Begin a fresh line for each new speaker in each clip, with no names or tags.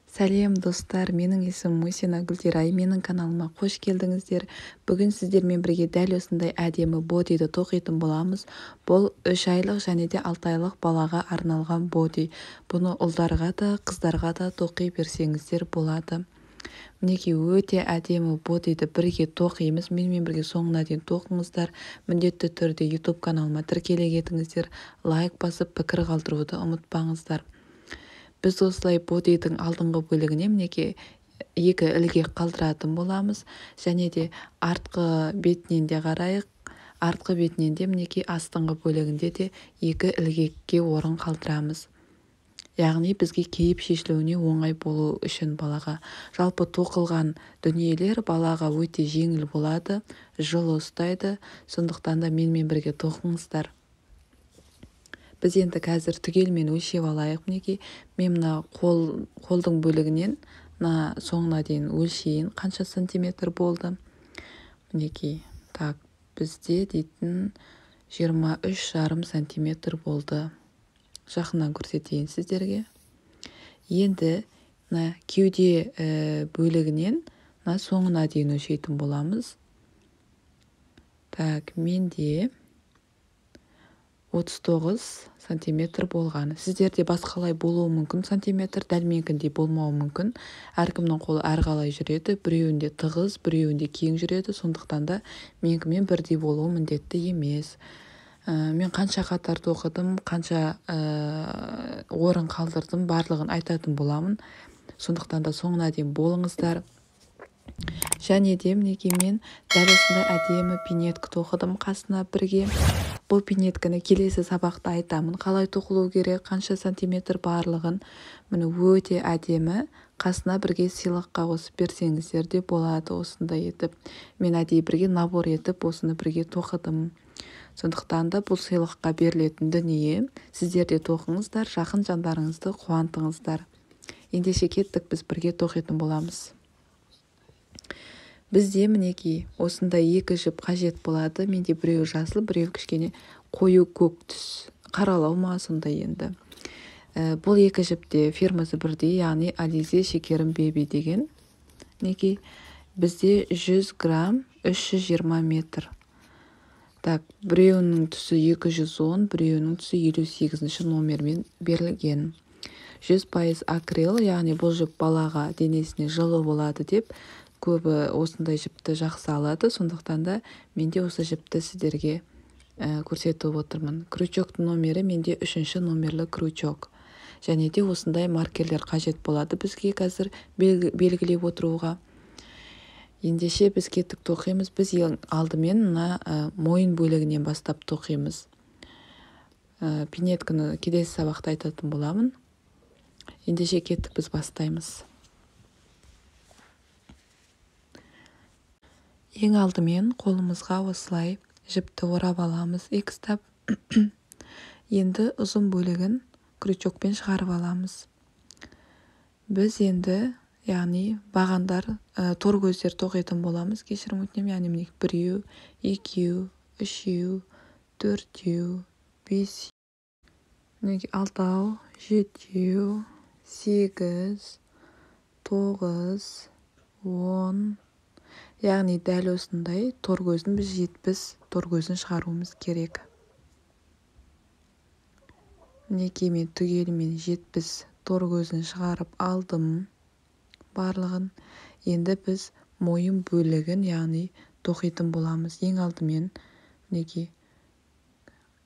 Сәлем достар, менің есімім Мусина Гүлдерай, менің каналыма қош келдіңіздер. Бүгін сіздермен бірге дәл осындай әдемі бодиді тоқитын боламыз. Бұл 3 айлық және де 6 айлық балаға арналған боди. Бұны ұлдарға да, қыздарға да тоқи берсеңіздер болады. Мінекей өте әдемі бодиді бірге тоқимыз. Менімен бірге соңына дейін тоқыңыздар. Міндетті түрде YouTube каналыма тіркеле кетіңіздер. Лайк басып пікір қалдыруды ұмытпаңыздар. Біз осылай бодидің алдыңғы бөлігіне мінекей 2 ілгек қалдыратын боламыз. Және де артқы бетінен де қарайық. Артқы бетінен де мінекей астыңғы бөлігінде де 2 ілгекке орын қалдырамыз. Яғни бізге киіп шешілуіне оңай болу үшін балаға. Жалпы тоқылған дүниелер балаға өте жеңіл болады, жылы ұстайды. Сондықтан да менімен бірге тоқыңыздар. Біз енді қазір түгелмен өлшеп алайық. Мінекей мен мына қолдың бөлігінен соңына дейін өлшейін, қанша сантиметр болды. Мінекей, так, бізде дейтін 23,5 сантиметр болды. Жақыннан көрсетейін сіздерге. Енді кеуде бөлігінен соңына дейін өлшейтін боламыз. Так, менде 39 сантиметр болған. Сіздерде басқалай болуы мүмкін сантиметр, дәл менікіндей болмауы мүмкін. Әркімнің қолы әрқалай жүреді, біреуінде тығыз, біреуінде кең жүреді. Сондықтан да менікімен бірдей болуы міндетті емес. Мен қанша қатар тоқыдым, қанша орын қалдырдым, барлығын айтатын боламын. Сондықтан да соңына дейін болыңыздар. Және де мінекей мен дәл осындай әдемі пинетка тоқыдым қасына бірге. Бұл пинетканы келесі сабақта айтамын. Қалай тоқылу керек, қанша сантиметр барлығын. Міне өте әдемі. Қасына бірге сыйлыққа қосып берсеңіздер де болады осындай етіп. Мен әдейі бірге набор етіп осыны бірге тоқыдым. Сондықтан да бұл сыйлыққа берілетін дүние. Сіздер де тоқыңыздар, жақын жандарыңызды қуантыңыздар. Ендеше кеттік, біз бірге тоқитын боламыз. Бізде мінекей осындай 2 жіп қажет болады. Менде біреу жасыл, біреу кішкене қою көк түс. Қаралау ма сондай енді. Бұл 2 жіпте фирмасы бірдей, яғни Ализе шекерім беби деген. Мінекей бізде 100 грамм 320 метр. Так, біреуінің түсі 210, біреуінің түсі 58 номермен берілген. 100% акрил, яғни бұл жіп балаға денесіне жылы болады деп көбі осындай жіпті жақсы алады. Сондықтан да менде осы жіпті сіздерге көрсетіп отырмын. Крючоктың номері менде 3-ші номерлі крючок. Және де осындай маркерлер қажет болады бізге қазір белгілеп отыруға. Ендеше біз кеттік тоқимыз. Біз алдымен мойын бөлігінен бастап тоқимыз. Пинетканы келесі сабақта айтатын боламын. Ендеше кеттік, біз бастаймыз. Ең алдымен қолымызға осылай жіпті орап аламыз, икстап. Енді ұзын бөлігін крючокпен шығарып аламыз. Біз енді, яғни бағандар, тор көздер тоқитын боламыз. Кешірім өтінемін, яғни 1, 2, 3, 4, 5, 6, 7, 8, 9, 10. Яғни дәл осындай тор көзін біз 70 тор көзін шығаруымыз керек. Мінекей мен түгелімен 70 тор көзін шығарып алдым барлығын. Енді біз мойын бөлігін, яғни тоқитын боламыз. Ең алдымен мінекей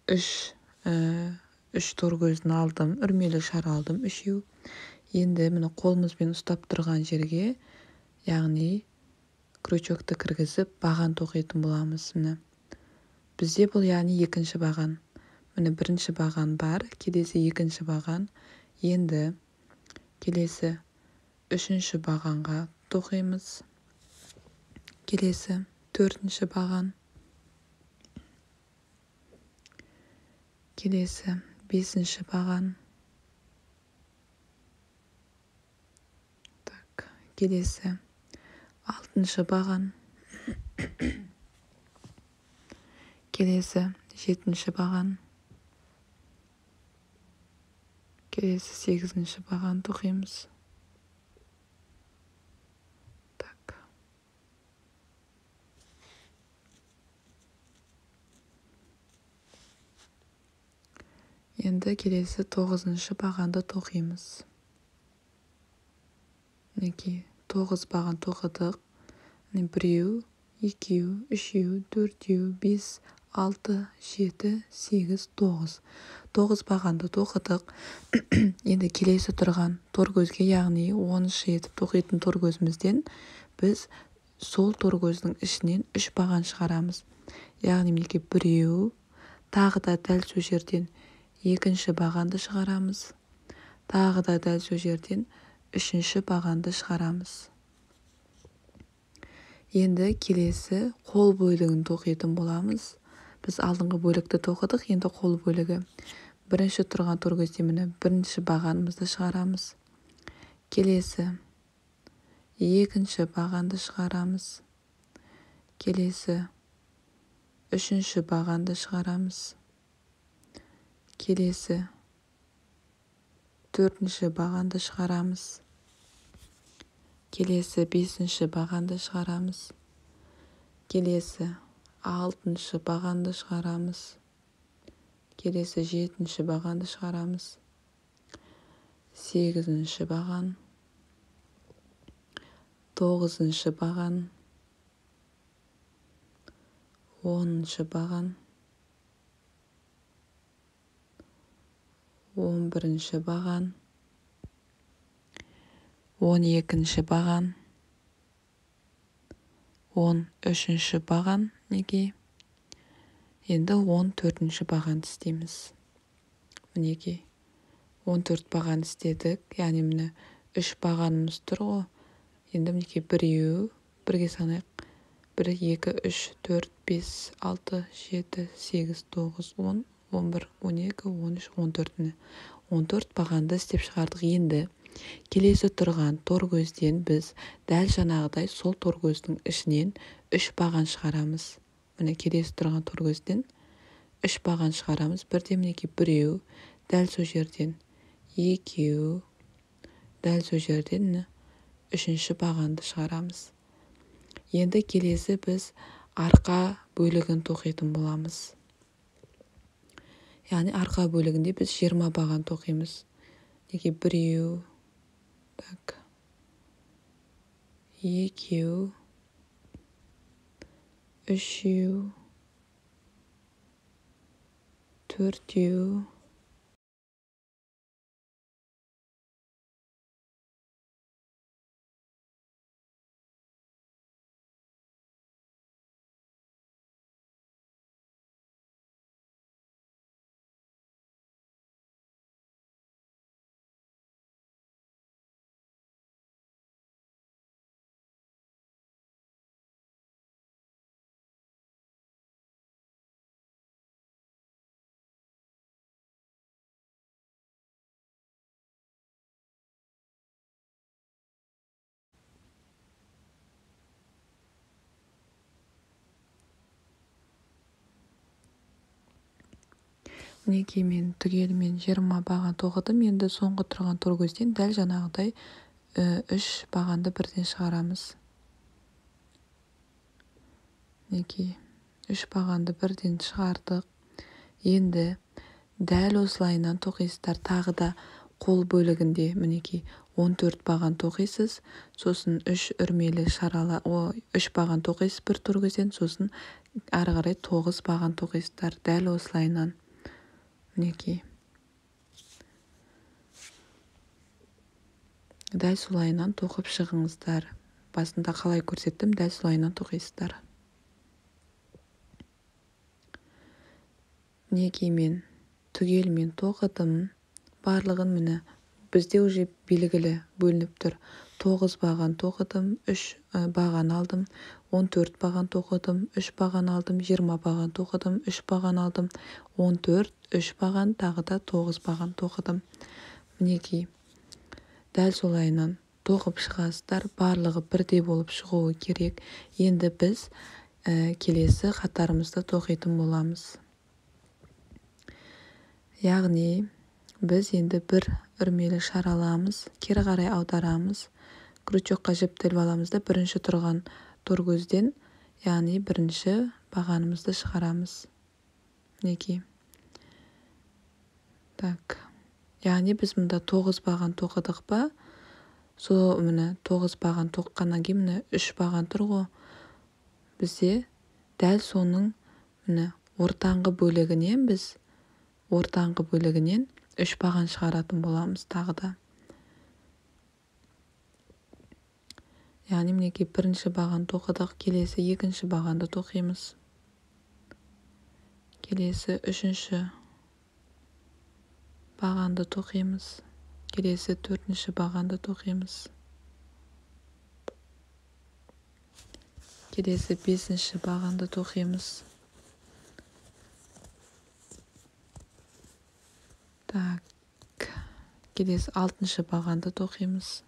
3 тор көзін алдым, үрмелі шар алдым, 3. Енді міне қолымызбен ұстап тұрған жерге, яғни крючокты кіргізіп баған тоқитын боламыз. Бізде бұл яғни 2-ші баған. Міне 1-ші баған бар, келесі 2-ші баған. Енді келесі 3-ші бағанға тоқимыз. Келесі 4-ші баған. Келесі 5-ші баған. Так, келесі 6-ші баған. Келесі 7-ші баған. Келесі 8-ші баған тоқимыз. Енді келесі 9-шы бағанды тоқимыз. Мінекей 9 баған тоқыдық. Біреу, екеу, үшеу, төртеу, 5, 6, 7, 8, 9. 9 бағанды тоқыдық. Енді келесі тұрған торкөзге, яғни 10-шы етіп тоқитын торкөзімізден біз сол торкөздің ішінен 3 баған шығарамыз. Яғни мінекей біреу, тағы да дәл сол жерден екінші бағанды шығарамыз. Тағы да дәл сол жерден үшінші бағанды шығарамыз. Енді келесі қол бөлігін тоқитын боламыз. Біз алдыңғы бөлікті тоқыдық, енді қол бөлігі. Бірінші тұрған торкөзде міне бірінші бағанымызды шығарамыз. Келесі екінші бағанды шығарамыз. Келесі үшінші бағанды шығарамыз. Келесі төртінші бағанды шығарамыз. Келесі бесінші бағанды шығарамыз. Келесі алтыншы бағанды шығарамыз. Келесі жетінші бағанды шығарамыз. Сегізінші баған. Тоғызыншы баған. 10-шы баған. 11-ші баған. 12-ші баған. 13-ші баған. Мінекей. Енді 14-ші баған істейміз. Мінекей. 14 баған істедік. Яғни міне 3 бағанымыз тұр ғой. Енді мінекей біреу, бірге санайық. 1, 2, 3, 4, 5, 6, 7, 8, 9, 10, 11, 12, 13, 14. 14 бағанды істеп шығардық. Енді келесі тұрған торкөзден біз дәл жаңағыдай сол торкөздің ішінен 3 баған шығарамыз. Міне келесі тұрған торкөзден 3 баған шығарамыз. Бірде мінекей біреу, дәл сол жерден екеу, дәл сол жерден үшінші бағанды шығарамыз. Енді келесі біз арқа бөлігін тоқитын боламыз. Яғни арқа бөлігінде біз 20 баған тоқимыз. Неге біреу, так, екеу, үшеу, төртеу, мінекей мен түгелімен 20 баған тоқыдым. Енді соңғы тұрған торкөзден дәл жаңағыдай 3 бағанды бірден шығарамыз. Мінекей 3 бағанды бірден шығардық. Енді дәл осылайынан тоқисыздар. Тағы да қол бөлігінде мінекей 14 баған тоқисыз. Сосын 3 үрмелі шарала, 3 баған тоқисыз бір торкөзден, сосын ары қарай 9 баған тоқисыздар. Дәл осылайынан. Мінекей. Дәл солайынан тоқып шығыңыздар. Басында қалай көрсеттім, дәл солайынан тоқисыздар. Мінекей мен түгелмен тоқыдым. Барлығын міне бізде уже белгілі бөлініп тұр. 9 баған тоқыдым, 3 баған алдым, 14 баған тоқыдым, 3 баған алдым, 20 баған тоқыдым, 3 баған алдым, 14, 3 баған, тағы да 9 баған тоқыдым. Мінекей, дәл солайынан тоқып шығасыздар. Барлығы бірдей болып шығуы керек. Енді біз келесі қатарымызды тоқитын боламыз. Яғни біз енді бір үрмелі шараламыз, кері қарай аударамыз. Крючокқа жіптеліп аламыз да бірінші тұрған торкөзден, яғни бірінші бағанымызды шығарамыз. Мінекей. Так. Яғни біз мұнда 9 баған тоқыдық па? Сол міне 9 баған тоққаннан кейін міне 3 баған тұр ғой. Бізде дәл соның міне ортаңғы бөлігінен 3 баған шығаратын боламыз тағы да. Яғни мінекей бірінші баған тоқыдық, келесі екінші бағанды тоқимыз. Келесі үшінші бағанды тоқимыз. Келесі төртінші бағанды тоқимыз. Келесі бесінші бағанды тоқимыз. Так. Келесі алтыншы бағанды тоқимыз.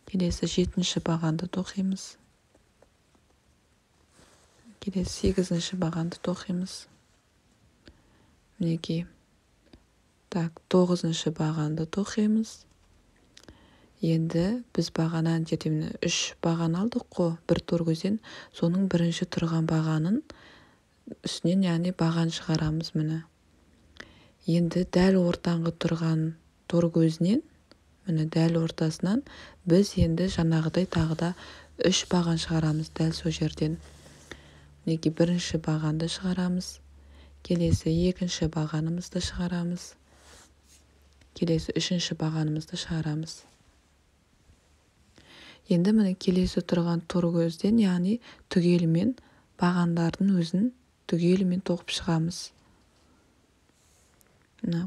Келесі жетінші бағанды тоқимыз. Келесі 8-ші бағанды тоқимыз. Мінекей. Так, 9-ші бағанды тоқимыз. Енді біз бағанан жерден 3 баған алдық қой, бір торгөзден. Соның бірінші тұрған бағанын үстінен, яғни баған шығарамыз міне. Енді дәл ортаңғы тұрған торгөзінен, міне дәл ортасынан біз енді жаңағыдай тағы да 3 баған шығарамыз дәл сол жерден. Мінекей бірінші бағанды шығарамыз. Келесі екінші бағанымызды шығарамыз. Келесі үшінші бағанымызды шығарамыз. Енді міне келесі тұрған торгөзден, яғни түгелімен бағандардың өзін түгелімен тоқып шығамыз.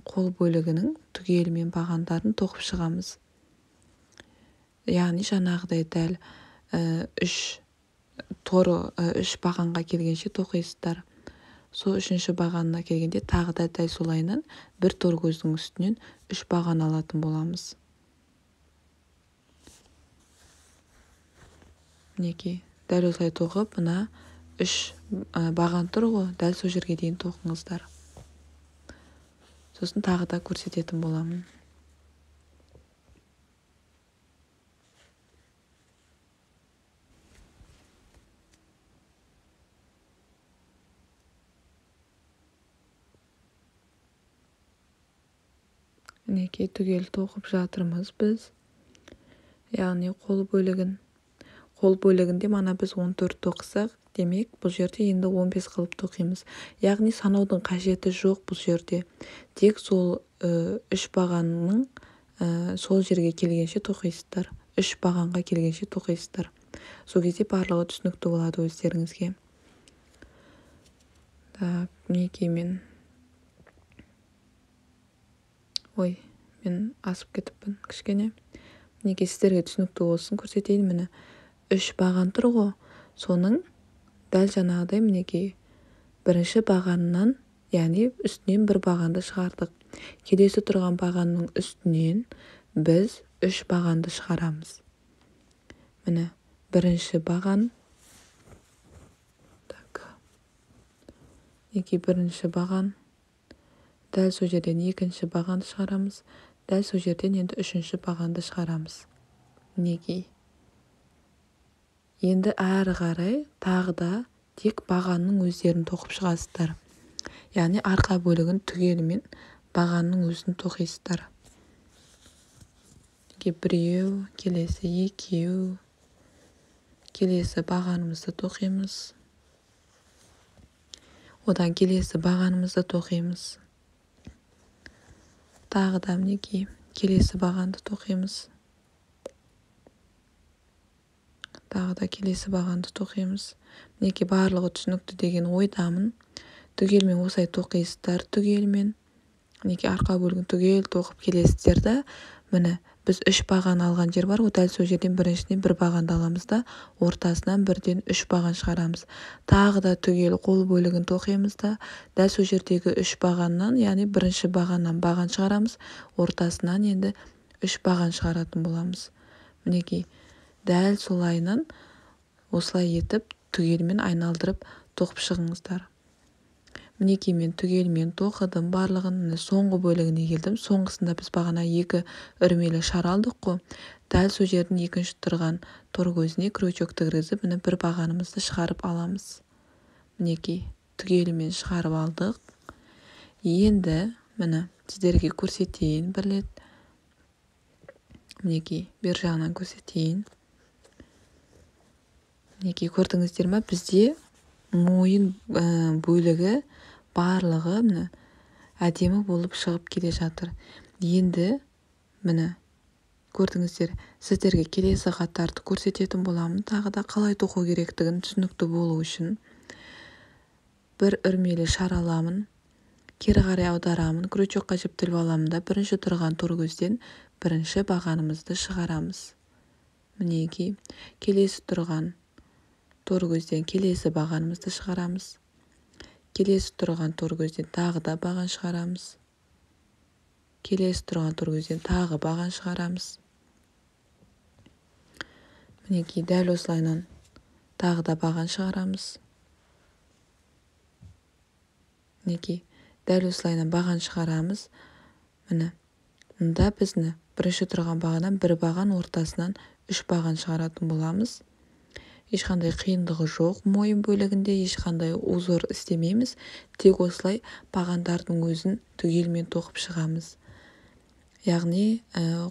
Қол бөлігінің түгелімен бағандарын тоқып шығамыз. Яғни жаңағыдай дәл 3 бағанға келгенше тоқисыздар. Сол үшінші бағанына келгенде тағы да дәл солайынан бір торгөздің үстінен 3 баған алатын боламыз. Мінекей, дәл осылай тоқып, мына 3 баған тұр ғой, дәл сол жерге дейін тоқыңыздар. Сосын тағы да көрсететін боламын. Мінекей түгел тоқып жатырмыз біз. Яғни қол бөлігінде мана біз 14 тоқысақ, демек бұл жерде енді 15 қылып тоқимыз. Яғни санаудың қажеті жоқ бұл жерде. Тек сол 3 бағанның сол жерге келгенше тоқисыздар. 3 бағанға келгенше тоқисыздар. Сол кезде барлығы түсінікті болады өздеріңізге. Так, мінекей мен асып кетіппін кішкене. Мінекей сіздерге түсінікті болсын көрсетейін. Міне 3 баған тұр ғой. Соның дәл жаңағыдай мінекей бірінші бағаннан, яғни үстінен бір бағанды шығардық. Келесі тұрған бағанның үстінен біз 3 бағанды шығарамыз. Міне бірінші баған. Так. Мінекей бірінші баған. Дәл сол жерден екінші бағанды шығарамыз. Дәл сол жерден енді үшінші бағанды шығарамыз. Мінекей. Енді әрі қарай тағы да тек бағанның өздерін тоқып шығасыздар. Яғни арқа бөлігін түгелімен бағанның өзін тоқисыздар. Біреу, келесі екеу. Келесі бағанымызды тоқимыз. Одан келесі бағанымызды тоқимыз. Тағы да мінекей келесі бағанды тоқимыз. Тағы да келесі бағанды тоқимыз. Мінекей барлығы түсінікті деген ойдамын. Түгелмен осылай тоқисыздар, түгелмен. Мінекей арқа бөлігін түгел тоқып келесіздерді. Міне біз 3 баған алған жер бар, дәл сол жерден біріншіден бір бағанды аламыз да, ортасынан бірден 3 баған шығарамыз. Тағы да түгел қол бөлігін тоқимыз да, дәл сол жердегі 3 бағаннан, яғни бірінші бағаннан баған шығарамыз, ортасынан енді 3 баған шығаратын боламыз. Мінекей дәл солайынан осылай етіп түгелмен айналдырып тоқып шығыңыздар. Мінекей мен түгелмен тоқыдым барлығын. Соңғы бөлігіне келдім. Соңғысында біз бағана 2 үрмелі шар алдық қой. Дәл сол жердің екінші тұрған торгөзіне крючокты кіргізіп, міне бір бағанымызды шығарып аламыз. Мінекей түгелмен шығарып алдық. Енді міне сіздерге көрсетейін бір рет. Мінекей бер жағынан көрсетейін. Мінекей көрдіңіздер ме? Бізде мойын бөлігі барлығы міне әдемі болып шығып келе жатыр. Енді міне көрдіңіздер, сіздерге келесі қатарды көрсететін боламын. Тағы да қалай тоқу керектігін түсінікті болу үшін бір үрмелі шар аламын, кері қарай аударамын, крючокқа жіптіліп аламын да бірінші тұрған торкөзден бірінші бағанымызды шығарамыз. Мінекей келесі тұрған торкөзден келесі бағанымызды шығарамыз. Келесі тұрған торкөзден тағы да баған шығарамыз. Келесі тұрған торкөзден тағы баған шығарамыз. Мінекей дәл осылайынан тағы да баған шығарамыз. Мінекей дәл осылайынан баған шығарамыз. Міне мұнда бізді бірінші тұрған бағадан бір баған, ортасынан 3 баған шығаратын боламыз. Ешқандай қиындығы жоқ. Мойын бөлігінде ешқандай узор істемейміз. Тек осылай бағандардың өзін түгелмен тоқып шығамыз. Яғни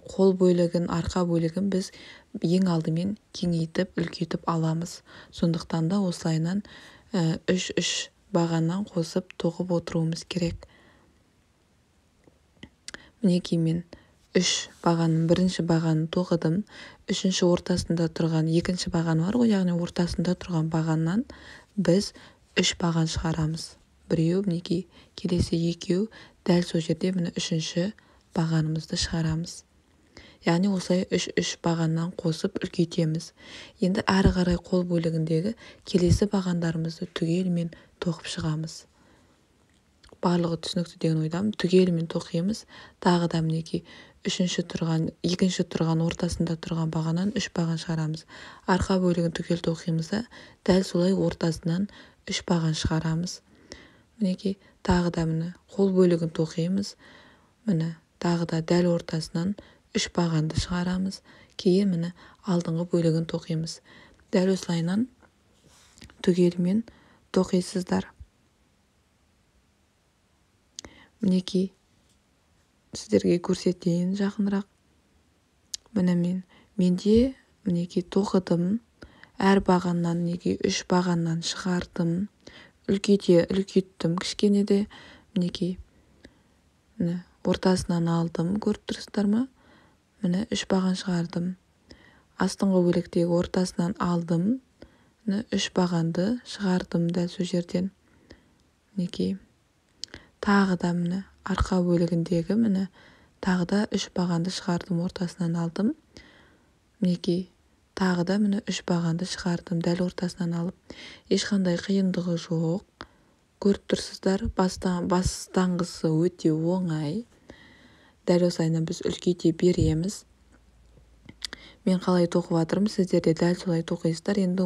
қол бөлігін, арқа бөлігін біз ең алдымен кеңейтіп, үлкейтіп аламыз. Сондықтан да осылайынан 3 бағаннан қосып тоқып отыруымыз керек. Мінекей мен 3 бағанның бірінші бағанын тоқыдым. Үшінші ортасында тұрған екінші баған бар ғой, яғни ортасында тұрған бағаннан біз 3 баған шығарамыз. Біреу, мінекей келесі екеу, дәл сол жерде міне үшінші бағанымызды шығарамыз. Яғни осылай 3 бағаннан қосып үлкейтеміз. Енді әрі қарай қол бөлігіндегі келесі бағандарымызды түгелмен тоқып шығамыз. Барлығы түсінікті деген ойдамын. Түгелмен тоқимыз. Тағы да мінекей екінші тұрған ортасында тұрған бағаннан 3 баған шығарамыз. Арқа бөлігін түгел тоқимыз да дәл солай ортасынан 3 баған шығарамыз. Мінекей тағы да міне қол бөлігін тоқимыз. Міне тағы да дәл ортасынан 3 бағанды шығарамыз. Кейін міне алдыңғы бөлігін тоқимыз. Дәл осылайынан түгелмен тоқисыздар. Мінекей сіздерге көрсетейін жақынырақ. Менде мінекей тоқыдым. Әр бағаннан мінекей 3 бағаннан шығардым. Үлкейттім кішкене де. Мінекей міне ортасынан алдым. Көріп тұрсыздар ма? Міне 3 баған шығардым. Астыңғы бөліктегі ортасынан алдым. Міне 3 бағанды шығардым дәл сол жерден. Мінекей тағы да міне арқа бөлігіндегі міне тағы да 3 бағанды шығардым, ортасынан алдым. Мінекей тағы да міне 3 бағанды шығардым, дәл ортасынан алып. Ешқандай қиындығы жоқ. Көріп тұрсыздар, бастаңғысы өте оңай. Дәл осылайынан біз үлкейте береміз. Мен қалай тоқып жатырмын, сіздер де дәл солай тоқисыздар. Енді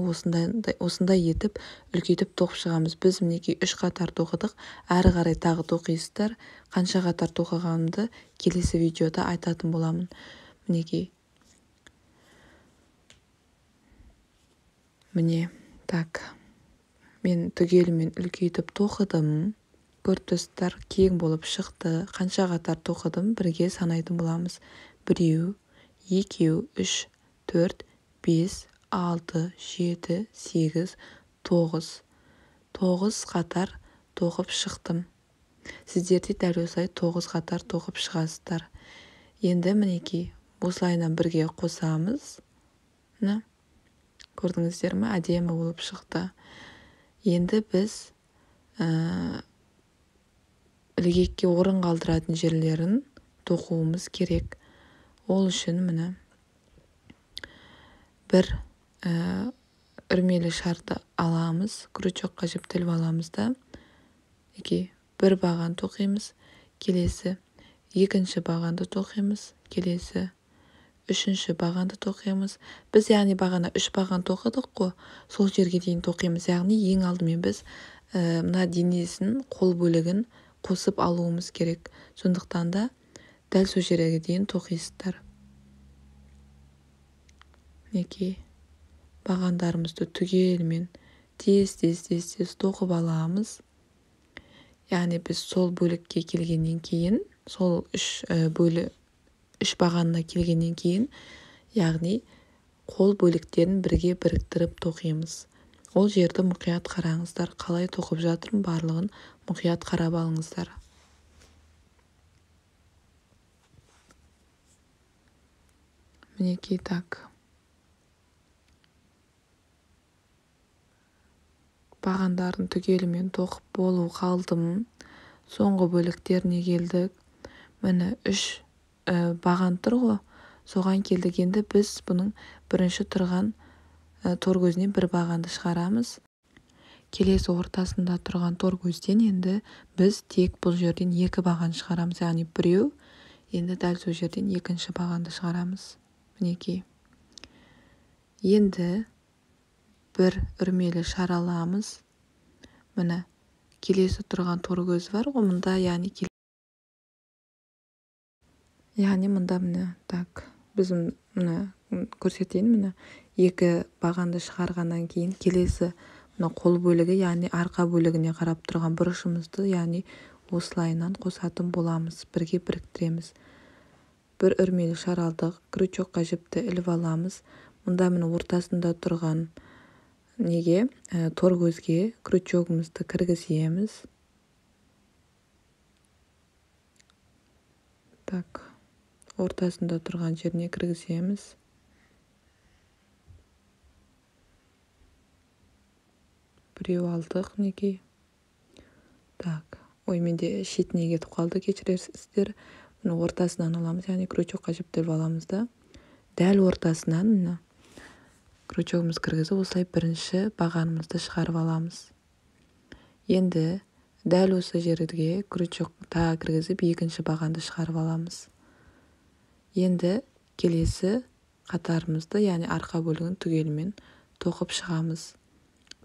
осындай етіп үлкейтіп тоқып шығамыз. Біз мінекей 3 қатар тоқыдық. Әрі қарай тағы тоқисыздар. Қанша қатар тоқығанымды келесі видеода айтатын боламын. Мінекей. Міне, так. Мен түгелмен үлкейтіп тоқыдым. Көріп тұрсыздар, кең болып шықты. Қанша қатар тоқыдым, бірге санайтын боламыз. 1, 2, 3, 4, 5, 6, 7, 8, 9. 9 қатар тоқып шықтым. Сіздер де дәл осылай 9 қатар тоқып шығасыздар. Енді мінекей осылайынан бірге қосамыз. Көрдіңіздер ме? Әдемі болып шықты. Енді біз ілгекке орын қалдыратын жерлерін тоқуымыз керек. Ол үшін міне бір үрмелі шарды аламыз, крючокқа жіптіліп аламыз да, бір баған тоқимыз, келесі екінші бағанды тоқимыз, келесі үшінші бағанды тоқимыз. Біз яғни бағана 3 баған тоқыдық қой, сол жерге дейін тоқимыз. Яғни ең алдымен біз мына денесін, қол бөлігін қосып алуымыз керек. Сондықтан да дәл сол жерге дейін тоқисыздар. Мінекей бағандарымызды түгелмен тез тоқып аламыз. яғни біз сол бөлікке келгеннен кейін, сол үш бағанына келгеннен кейін, яғни қол бөліктерін бірге біріктіріп тоқимыз. Ол жерді мұқият қараңыздар. Қалай тоқып жатырмын, барлығын мұқият қарап алыңыздар. Мінекей так. Бағандарын түгелімен тоқып болу қалдым. Соңғы бөліктеріне келдік. Міне 3 баған тұр ғой. Соған келдік. Енді біз бұның бірінші тұрған тор көзінен бір бағанды шығарамыз. Келесі ортасында тұрған тор көзден енді біз тек бұл жерден 2 баған шығарамыз. Яғни біреу, енді дәл сол жерден екінші бағанды шығарамыз. Мінекей. Енді бір үрмелі шар аламыз. Міне келесі тұрған тор көзі бар ғой, мұнда яғни мұнда міне так. Біз міне көрсетейін, міне 2 бағанды шығарғаннан кейін келесі мына қол бөлігі, яғни арқа бөлігіне қарап тұрған бұрышымызды, яғни осылайынан қосатын боламыз, бірге біріктіреміз. Бір үрмелі шар алдық, крючокқа жіпті іліп аламыз. Мұнда міне ортасында тұрған тор көзге крючогымызды кіргіземіз. Так, ортасында тұрған жеріне кіргіземіз. Біреу алдық, мінекей. Так, менде шетіне кетіп қалды, кешірерсіздер. Мұны ортасынан аламыз, яғни крючокқа жіптеп аламыз да. Дәл ортасынан крючогымыз кіргізіп, осылай бірінші бағанымызды шығарып аламыз. Енді дәл осы жерге крючок тағы кіргізіп, екінші бағанды шығарып аламыз. Енді келесі қатарымызды, яғни арқа бөлігін түгелімен тоқып шығамыз.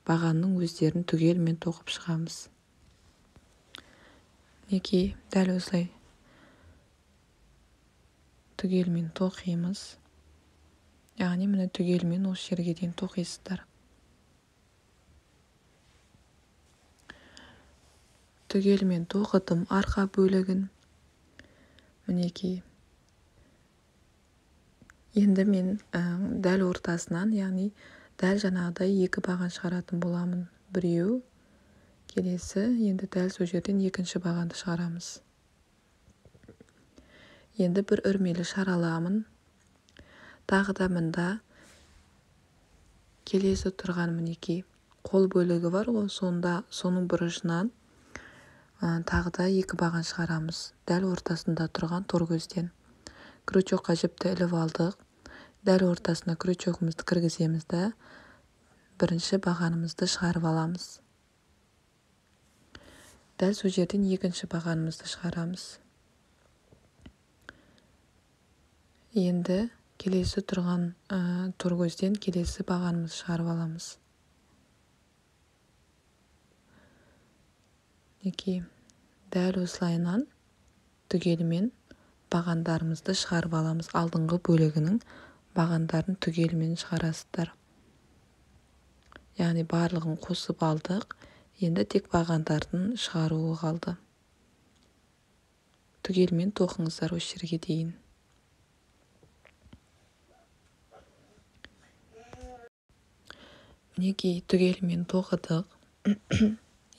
Бағанның өздерін түгелімен тоқып шығамыз. Мінекей, дәл осылай түгелімен тоқимыз. Яғни міне түгелімен осы жерге дейін тоқисыздар. Түгелімен тоқыдым арқа бөлігін. Мінекей. Енді мен дәл ортасынан, яғни дәл жаңағыдай 2 баған шығаратын боламын. Біреу, келесі, енді дәл сол жерден екінші бағанды шығарамыз. Енді бір үрмелі шар аламын. Тағы да мұнда келесі тұрған мінекей қол бөлігі бар ғой, соның бұрышынан тағы да 2 баған шығарамыз. Дәл ортасында тұрған тор көзден. Крючокқа жіпті іліп алдық. Дәл ортасына крючогымызды кіргіземіз да, бірінші бағанымызды шығарып аламыз. Дәл сол жерден екінші бағанымызды шығарамыз. Енді келесі тұрған тор көзден келесі бағанымызды шығарып аламыз. Дәл осылайынан түгелімен бағандарымызды шығарып аламыз. Алдыңғы бөлігінің бағандарын түгелімен шығарасыздар. Яғни барлығын қосып алдық. Енді тек бағандардың шығаруы қалды. Түгелімен тоқыңыздар осы жерге дейін. Мінекей, түгелімен тоқыдық.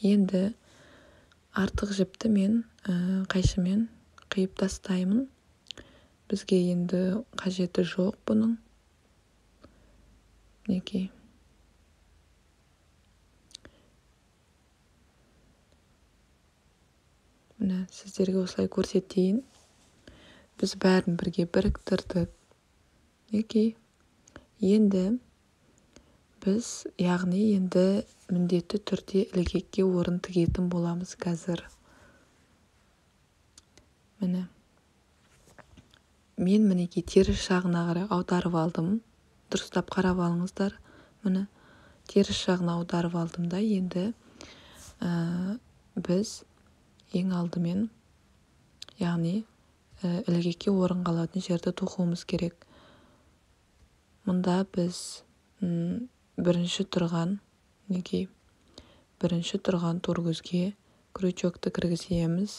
Енді артық жіпті мен қайшымен қиып тастаймын. Бізге енді қажеті жоқ бұның. Мінекей. Міне сіздерге осылай көрсетейін. Біз бәрін бірге біріктірдік. Мінекей. Енді біз, яғни енді міндетті түрде ілгекке орын тігетін боламыз қазір. Міне. Мен мінекей теріс жағына қарай аударып алдым. Дұрыстап қарап алыңыздар. Міне теріс жағына аударып алдым да, енді біз ең алдымен, яғни ілгекке орын қалатын жерді тоқуымыз керек. Мұнда біз бірінші тұрған тор көзге крючокты кіргіземіз.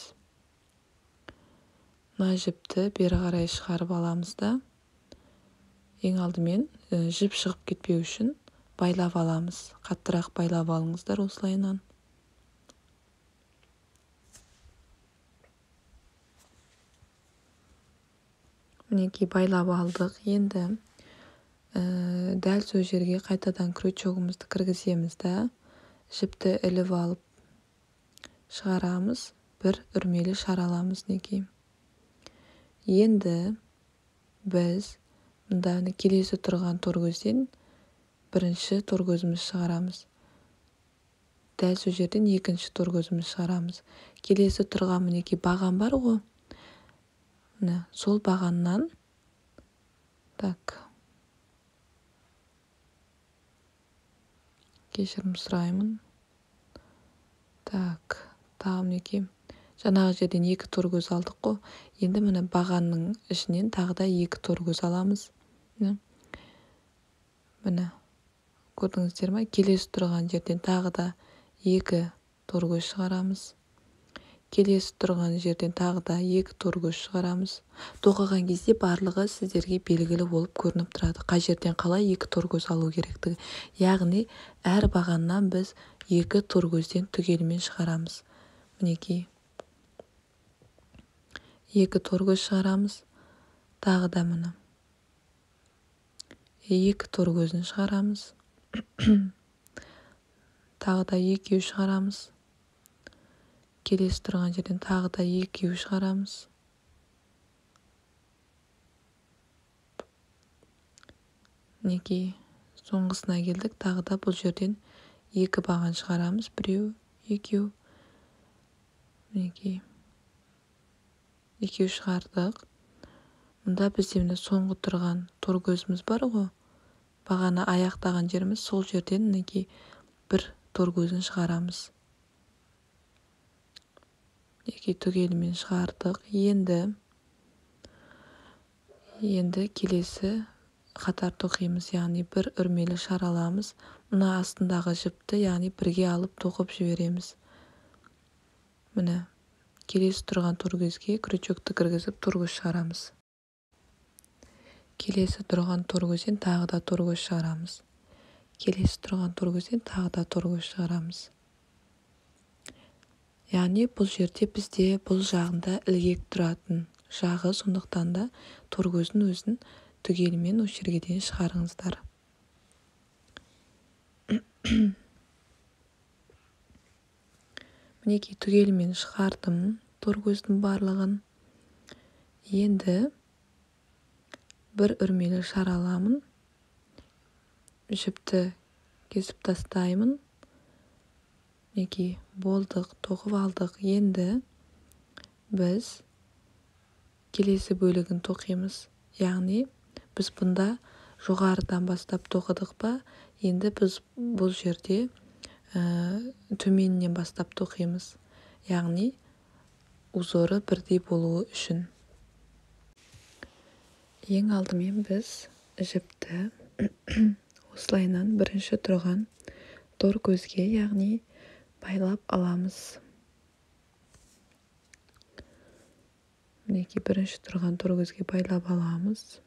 Мына жіпті бері қарай шығарып аламыз да, ең алдымен жіп шығып кетпеу үшін байлап аламыз. Қаттырақ байлап алыңыздар осылайынан. Мінекей байлап алдық. Енді дәл сол жерге қайтадан крючогымызды кіргіземіз да, жіпті іліп алып шығарамыз, бір үрмелі шараламыз. Мінекей. Енді біз мұнда келесі тұрған торкөзден бірінші торкөзіміз шығарамыз. Дәл сол жерден екінші торкөзіміз шығарамыз. Келесі тұрған мінекей баған бар ғой. Сол бағаннан кешірім сұраймын. Тағы мінекей жаңағы жерден екі торкөз алдық қой. Енді міне бағанның ішінен тағы да екі торкөз аламыз. Міне көрдіңіздер ме? Келесі тұрған жерден тағы да екі торкөз шығарамыз. Келесі тұрған жерден тағы да екі торкөз шығарамыз. Тоқыған кезде барлығы сіздерге белгілі болып көрініп тұрады. Қай жерден қалай екі торкөз алу керектігі. Яғни әр бағаннан біз екі торкөзден түгелімен шығарамыз. Мінекей. Екі торкөз шығарамыз. Тағы да мұны. Екі торкөзін шығарамыз. Тағы да екеу шығарамыз. Келесі тұрған жерден тағы да екеу шығарамыз. Мінекей соңғысына келдік. Тағы да бұл жерден екі баған шығарамыз. Біреу, екеу. Мінекей. Екеу шығардық. Мұнда бізде соңғы тұрған торкөзіміз бар ғой. Бағаны аяқтаған жеріміз, сол жерден мінекей бір торкөзін шығарамыз. Мінекей түгелімен шығардық. Енді келесі қатар тоқимыз, яғни бір үрмелі шараламыз. Мына астындағы жіпті, яғни бірге алып тоқып жібереміз. Міне келесі тұрған торкөзге крючокты кіргізіп торкөз шығарамыз. Келесі тұрған торкөзден тағы да торкөз шығарамыз. Келесі тұрған торкөзден тағы да торкөз шығарамыз. Яғни бұл жерде бізде бұл жағында ілгек тұратын жағы, сондықтан да торкөздің өзін түгелімен осы жерге дейін шығарыңыздар. Мінекей түгелімен шығардым торкөздің барлығын. Енді бір үрмелі шараламын. Жіпті кесіп тастаймын. Мінекей болдық, тоқып алдық. Енді біз келесі бөлігін тоқимыз. Яғни біз бұнда жоғарыдан бастап тоқыдық па, енді біз бұл жерде төменнен бастап тоқимыз. Яғни узоры бірдей болуы үшін. Ең алдымен біз жіпті осылайынан бірінші тұрған торкөзге, яғни байлап аламыз. Мінекей бірінші тұрған торкөзге байлап аламыз.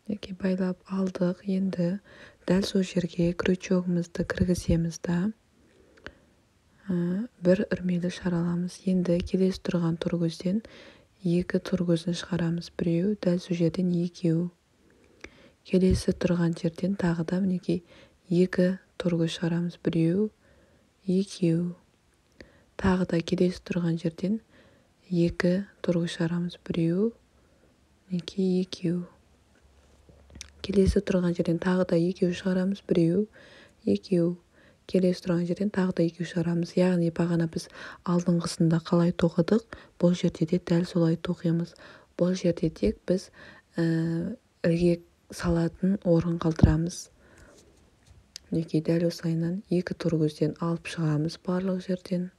Мінекей байлап алдық. Енді дәл сол жерге крючогымызды кіргіземіз да, бір үрмелі шараламыз. Енді келесі тұрған торкөзден екі торкөзін шығарамыз. Біреу, дәл сол жерден екеу. Келесі тұрған жерден тағы да мінекей екі торкөз шығарамыз. Біреу, екеу. Тағы да келесі тұрған жерден екі торкөз шығарамыз. Біреу, мінекей екеу. Келесі тұрған жерден тағы да екеу шығарамыз. Біреу, екеу. Келесі тұрған жерден тағы да екеу шығарамыз. Яғни бағана біз алдыңғысында қалай тоқыдық, бұл жерде де дәл солай тоқимыз. Бұл жерде тек біз ілгек салатын орын қалдырамыз. Мінекей дәл осылайынан екі торкөзден алып шығамыз барлық жерден.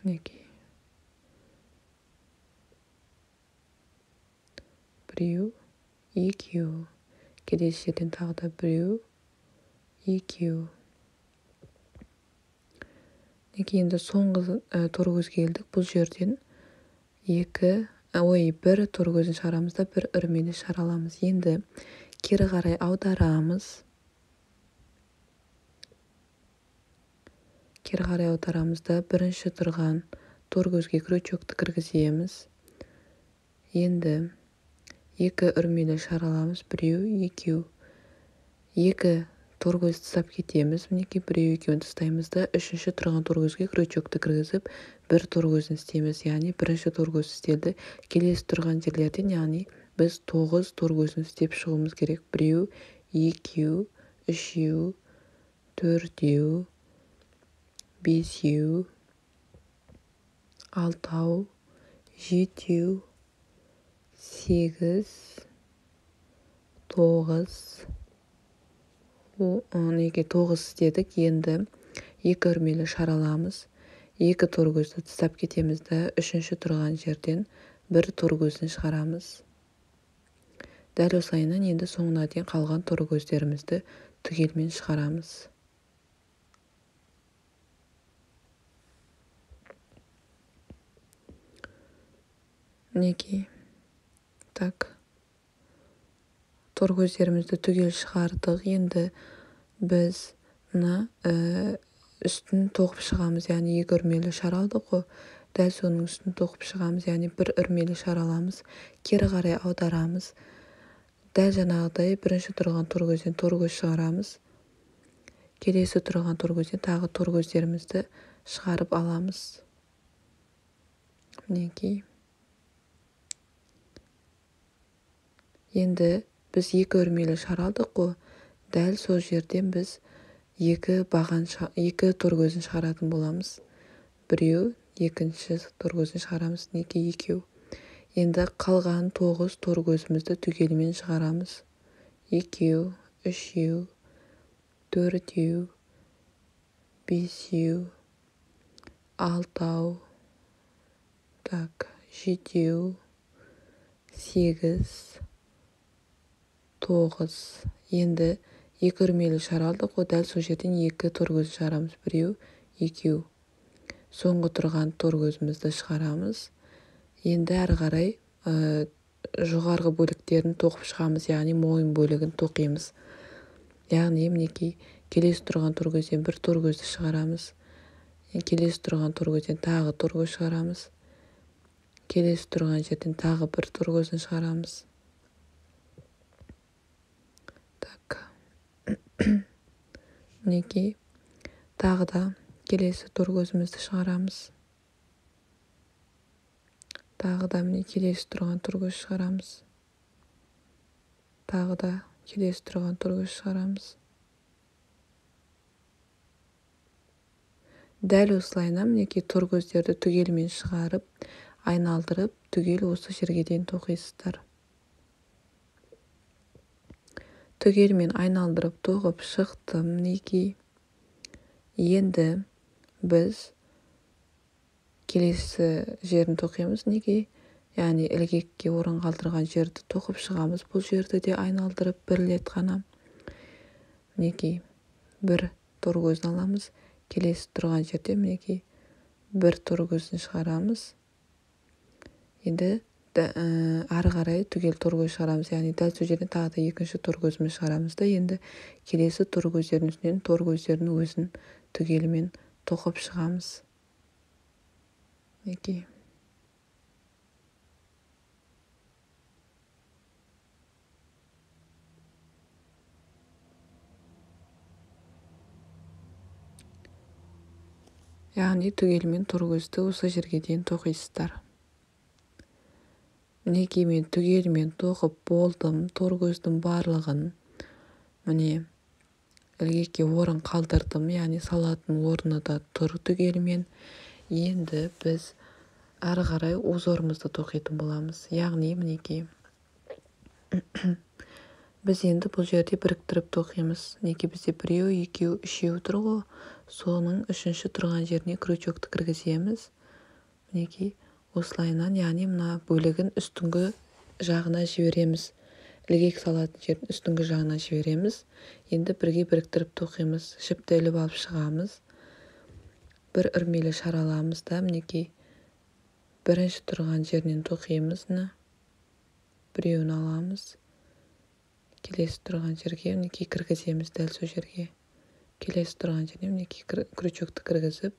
мінекей. Біреу, екеу. Келесі жерден тағы да біреу, екеу. Мінекей енді соңғы торкөзге келдік. Бұл жерден бір торкөзін шығарамыз да бір үрмелі шығарамыз. Енді кері қарай аударамыз. Кері қарай аударамыз да бірінші тұрған торкөзге крючокты кіргіземіз. Енді 2 үрмелі шығарамыз. Біреу, екеу. 2 торкөз тастап кетеміз. Мінекей біреу, екеуін тастаймыз да үшінші тұрған торкөзге крючокты кіргізіп бір торкөзін істейміз. Яғни бірінші торкөз істелді. Келесі тұрған жерлерден, яғни біз 9 торкөзін істеп шығуымыз керек. Біреу, екеу, үшеу, төртеу, бесеу, алтау, жетеу, 8, 9. Неге 9 істедік. Енді 2 үрмелі шығарамыз. 2 торкөзді тастап кетеміз да үшінші тұрған жерден бір торкөзін шығарамыз. Дәл осылайынан енді соңына дейін қалған торкөздерімізді түгелмен шығарамыз. Мінекей. Так. Торкөздерімізді түгел шығардық. Енді біз үстін тоқып шығамыз. Яғни 2 үрмелі шығардық қой. Дәл соның үстін тоқып шығамыз. Яғни бір үрмелі шығарамыз. Кері қарай аударамыз. Дәл жаңағыдай бірінші тұрған торкөзден торкөз шығарамыз. Келесі тұрған торкөзден тағы торкөздерімізді шығарып аламыз. Мінекей. Енді біз 2 үрмелі шығардық қой. Дәл сол жерден біз 2 торкөзін шығаратын боламыз. Біреу, екінші торкөзін шығарамыз. Мінекей екеу. Енді қалған 9 торкөзімізді түгелмен шығарамыз. 2, 3, 4, 5, 6, 7, 8, 9. Енді 2 үрмелі шығардық қой. Дәл сол жерден 2 торкөзін шығарамыз. Біреу, екеу. Соңғы тұрған торкөзімізді шығарамыз. Енді әрі қарай жоғарғы бөліктерін тоқып шығамыз. Яғни мойын бөлігін тоқимыз. Яғни мінекей келесі тұрған торкөзден бір торкөзді шығарамыз. Келесі тұрған торкөзден тағы торкөз шығарамыз. Келесі тұрған жерден тағы бір торкөзін шығарамыз. Мінекей тағы да келесі торкөзімізді шығарамыз. Тағы да міне келесі тұрған торкөз шығарамыз. Тағы да келесі тұрған торкөз шығарамыз. Дәл осылайынан мінекей торкөздерді түгелмен шығарып, айналдырып, түгел осы жерге дейін тоқисыздар. Түгелмен айналдырып тоқып шықтым. Мінекей. Енді біз келесі жерін тоқимыз. Мінекей. Яғни ілгекке орын қалдырған жерді тоқып шығамыз. Бұл жерді де айналдырып бір рет қана. Мінекей. Бір торкөзін аламыз. Келесі тұрған жерде мінекей бір торкөзін шығарамыз. Енді ары қарай түгел торкөз шығарамыз. Яғни дәл сол жерден тағы да екінші торкөзіміз шығарамыз да енді келесі торкөздердің үстінен торкөздердің өзін түгелмен тоқып шығамыз. Мінекей. Яғни түгелмен торкөзді осы жерге дейін тоқисыздар. Мінекей мен түгелмен тоқып болдым. Торкөздің барлығын міне ілгекке орын қалдырдым. Яғни салатын орны да тұр түгелмен. Енді біз ары қарай узорымызды тоқитын боламыз. Яғни мінекей біз енді бұл жерде біріктіріп тоқимыз. Мінекей бізде біреу, екеу, үшеу тұр ғой. Соның үшінші тұрған жеріне крючокты кіргіземіз. мінекей осылайынан, яғни мына бөлігін үстіңгі жағына жібереміз. Ілгек салатын жердің үстіңгі жағына жібереміз. Енді бірге біріктіріп тоқимыз. Жіпті іліп алып шығамыз. Бір үрмелі шараламыз да, мінекей бірінші тұрған жерінен тоқимыз. Біреуін аламыз. Келесі тұрған жерге мінекей кіргіземіз, дәл сол жерге. Келесі тұрған жеріне мінекей крючокты кіргізіп,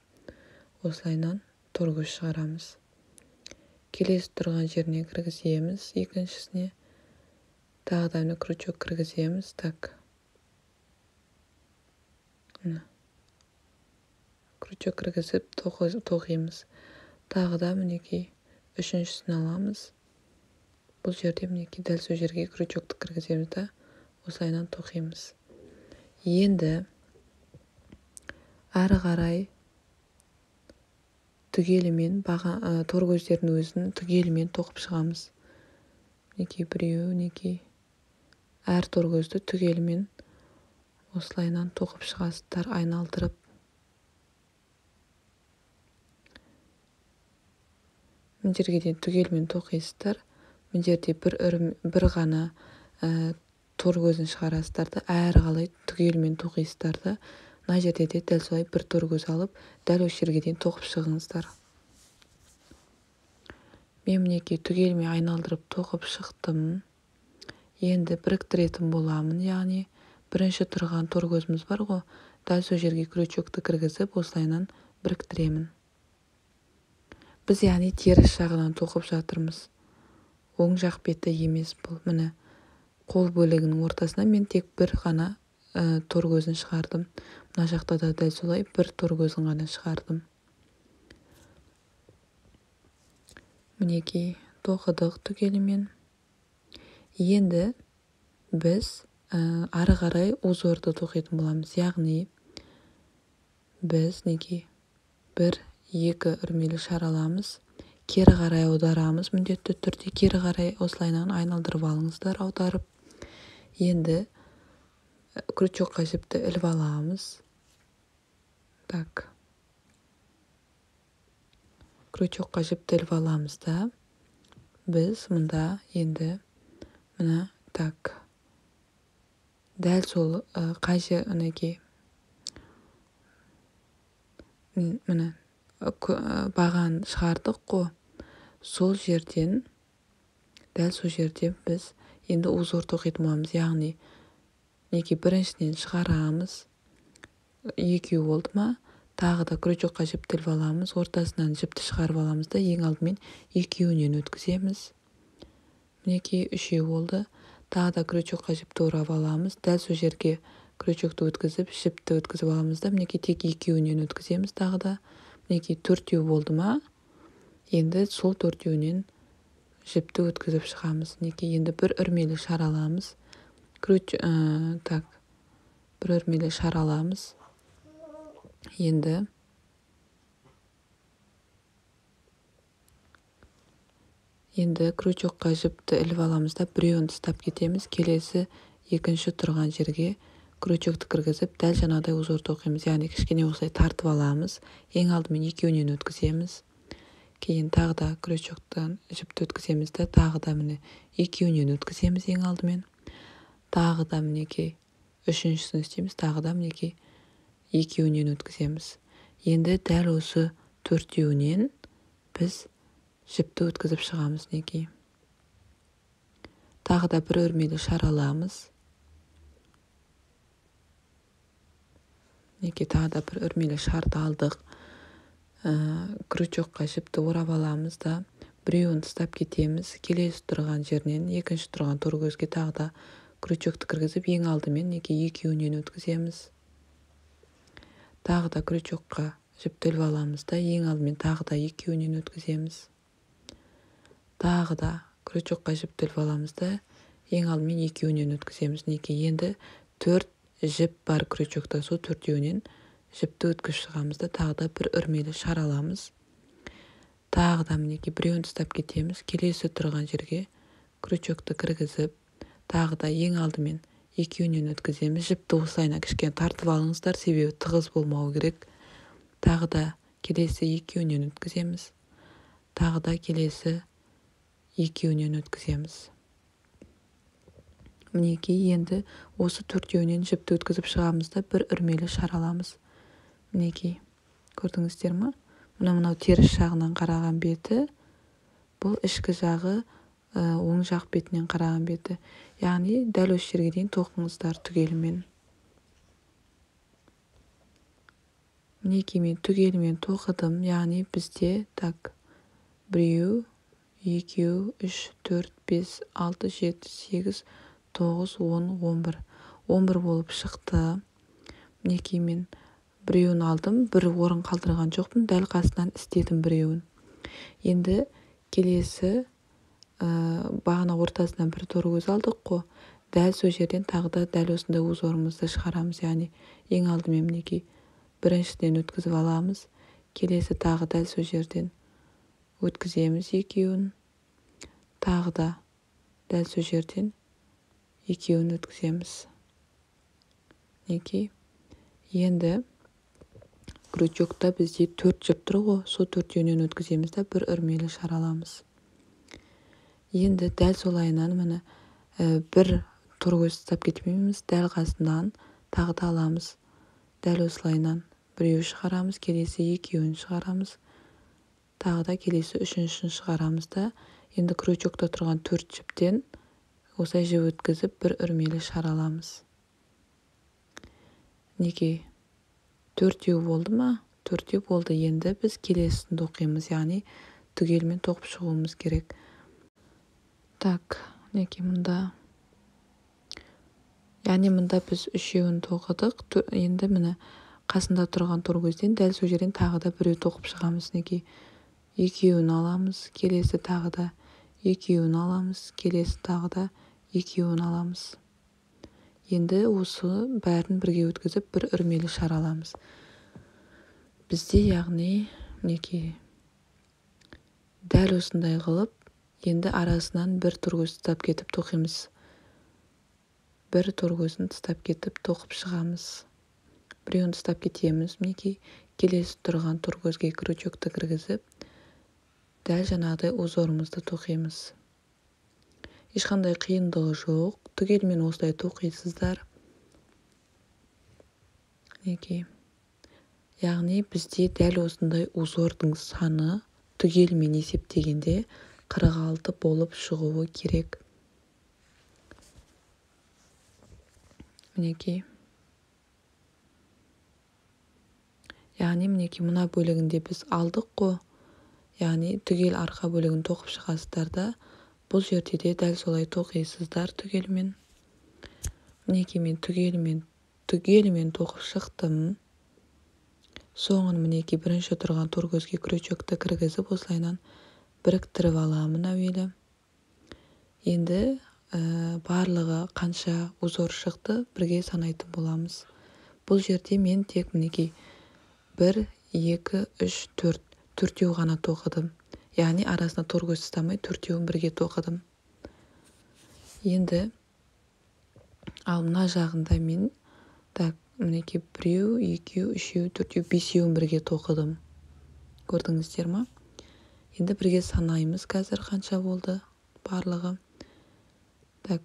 осылайынан торгөз шығарамыз. Келесі тұрған жеріне кіргіземіз, екіншісіне. Тағы да крючок кіргіземіз. Так. Крючок кіргізіп тоқимыз. Тағы да мінекей үшіншісін аламыз. Бұл жерде мінекей дәл сол жерге крючокты кіргіземіз да, осылайынан тоқимыз. Енді әрі қарай түгелімен торгөздердің өзін түгелімен тоқып шығамыз. Мінекей біреу, мінекей әр торгөзді түгелімен осылайынан тоқып шығасыздар, айналдырып. Мына жерге дейін түгелімен тоқисыздар. Мына жерде бір ғана торгөзін шығарасыздар да, әрі қалай түгелімен тоқисыздар да. Мына жерде де дәл солай бір торгөз алып, дәл осы жерге дейін тоқып шығыңыздар. Мен мінекей түгелімен айналдырып тоқып шықтым. Енді біріктіретін боламын, яғни бірінші тұрған торгөзіміз бар ғой, дәл сол жерге крючокты кіргізіп, осылайынан біріктіремін. Біз яғни теріс жағынан тоқып жатырмыз. Оң жақ беті емес бұл. Міне қол бөлігінің ортасына мен тек бір ғана торгөзін шығардым. Мына жақта да дәл солай бір торгөзін ғана шығардым. Мінекей тоқыдық түгелімен. Енді біз ары қарай узорды тоқитын боламыз. Яғни біз бір, екі үрмелі шараламыз. Кері қарай аударамыз. Міндетті түрде кері қарай осылайынан айналдырып алыңыздар, аударып. Енді крючокқа жіпті іліп аламыз. Так. Крючокқа жіпті іліп аламыз да, біз мұнда енді мына так. Дәл сол қай жер мінекей. Міне баған шығардық қой. Сол жерден, дәл сол жерде біз енді узор тоқитын боламыз. Яғни мінекей біріншіден шығарамыз. Екеу болды ма? Тағы да крючокқа жіпті іліп аламыз. Ортасынан жіпті шығарып аламыз да, ең алдымен екеуінен өткіземіз. Мінекей үшеу болды. Тағы да крючокқа жіпті орап аламыз. Дәл сол жерге крючокты өткізіп, жіпті өткізіп аламыз да, мінекей тек екеуінен өткіземіз. Тағы да мінекей төртеу болды ма? Енді сол төртеуінен жіпті өткізіп шығамыз. Мінекей енді бір үрмелі шараламыз. Так. Бір үрмелі шараламыз. Енді крючокқа жіпті іліп аламыз да, біреуін тастап кетеміз. Келесі екінші тұрған жерге крючокты кіргізіп, дәл жаңағыдай узор тоқимыз. Яғни кішкене осылай тартып аламыз. Ең алдымен екеуінен өткіземіз. Кейін тағы да крючоктан жіпті өткіземіз да, тағы да міне екеуінен өткіземіз ең алдымен. Тағы да мінекей үшіншісін істейміз. Тағы да мінекей екеуінен өткіземіз. Енді дәл осы төртеуінен біз жіпті өткізіп шығамыз. Мінекей. Тағы да бір өрмелі шараламыз. Мінекей тағы да бір өрмелі шарды алдық. Крючокқа жіпті орап аламыз да, біреуін тастап кетеміз. Келесі тұрған жерінен екінші тұрған торгөзге тағы да крючокты кіргізіп, ең алдымен екеуінен өткіземіз. Тағы да крючокқа жіпті іліп аламыз да, ең алдымен тағы да екеуінен өткіземіз. Тағы да крючокқа жіпті іліп аламыз да, ең алдымен екеуінен өткіземіз. Енді 4 жіп бар крючокта, сол төртеуінен жіпті өткізіп шығамыз да, тағы да бір үрмелі шараламыз. Тағы да мінекей біреуін тастап кетеміз. Келесі тұрған жерге крючокты кіргізіп, тағы да ең алдымен екеуінен өткіземіз. Жіпті осылайына кішкене тартып алыңыздар, себебі тығыз болмау керек. Тағы да келесі екеуінен өткіземіз. тағы да келесі екеуінен өткіземіз. Мінекей енді осы төртеуінен жіпті өткізіп шығамыз да бір үрмелі шараламыз. Мінекей көрдіңіздер ме? Мынау теріс жағынан қараған беті, бұл ішкі жағы оң жақ бетінен қараған беті. Яғни дәл осы жерге дейін тоқыңыздар түгелімен. Мінекей мен түгелімен тоқыдым. Яғни бізде 1, 2, 3, 4, 5, 6, 7, 8, 9, 10, 11. 11 болып шықты. Мінекей мен біреуін алдым, бір орын қалдырған жоқпын, дәл қасынан істедім біреуін. Енді келесі бағана ортасынан бір торгөз алдық қой, дәл сол жерден тағы да дәл осындай узорымызды шығарамыз. Яғни ең алдымен мінекей біріншіден өткізіп аламыз, келесі тағы дәл сол жерден өткіземіз екеуін, тағы да дәл сол жерден екеуін өткіземіз. Мінекей енді крючокта бізде 4 жіп тұр ғой, сол 4-еуінен өткіземіз да бір үрмелі шараламыз. Енді дәл солайынан міне бір торгөз ұстап кетпейміз, дәл қасынан тағы да аламыз. Дәл осылайынан біреу шығарамыз, келесі екеуін шығарамыз, тағы да келесі үшіншісін шығарамыз да, енді крючокта тұрған 4 жіптен осылай жіп өткізіп бір үрмелі шараламыз. Мінекей 4-еу болды ма? 4-еу болды. Енді біз келесін тоқимыз, яғни түгелмен тоқып шығуымыз керек. Мінекей мұнда. Яғни мұнда біз 3-еуін тоқыдық. Енді міне қасында тұрған торгөзден дәл сол жерден тағы да біреу тоқып шығамыз. Мінекей 2-еуін аламыз, келесі тағы да 2-еуін аламыз, келесі тағы да 2-еуін аламыз. Енді осы бәрін бірге өткізіп бір үрмелі шараламыз. Бізде яғни мінекей дәл осындай қылып, енді арасынан бір торгөз тастап кетіп тоқимыз. Бір торгөзін тастап кетіп тоқып шығамыз. Біреуін тастап кетеміз. Мінекей келесі тұрған торгөзге крючокты кіргізіп, дәл жаңағыдай узорымызды тоқимыз. Ешқандай қиындығы жоқ. Түгелмен осылай тоқисыздар. Мінекей. Яғни бізде дәл осындай узордың саны түгелмен есептегенде 46 болып шығуы керек. Мінекей. Яғни мінекей мына бөлігінде біз алдық қой. Яғни түгел арқа бөлігін тоқып шығасыздар да, бұл жерде де дәл солай тоқисыздар түгелмен. Мінекей мен түгелмен тоқып шықтым. Соңын мінекей бірінші тұрған торгөзге крючокты кіргізіп, осылайынан біріктіріп аламын әуелі. Енді барлығы қанша узор шықты бірге санайтын боламыз. Бұл жерде мен тек мінекей 1, 2, 3, 4. 4-еу ғана тоқыдым. Яғни арасына торгөз тастамай 4-еуін бірге тоқыдым. Енді ал мына жағында мен мінекей 1, 2, 3, 4, 5-еуін бірге тоқыдым. Көрдіңіздер ме? Енді бірге санаймыз қазір қанша болды барлығы. 1,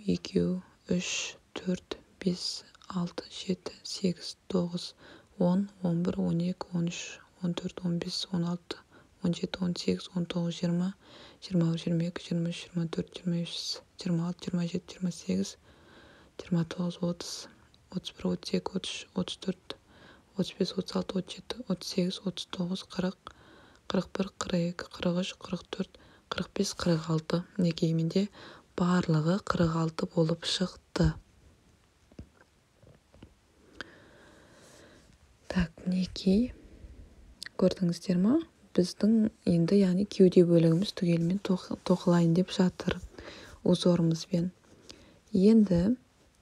2, 3, 4, 5, 6, 7, 8, 9, 10, 11, 12, 13, 14, 15, 16, 17, 18, 19, 20, 21, 22, 23, 24, 25, 26, 27, 28, 29, 30, 31, 32, 33, 34, 35, 36, 37, 38, 39, 40, 41, 42, 43, 44, 45, 46. Мінекей менде барлығы 46 болып шықты. Мінекей көрдіңіздер ме? Біздің енді яғни кеуде бөлігіміз түгелмен тоқылайын деп жатыр узорымызбен. Енді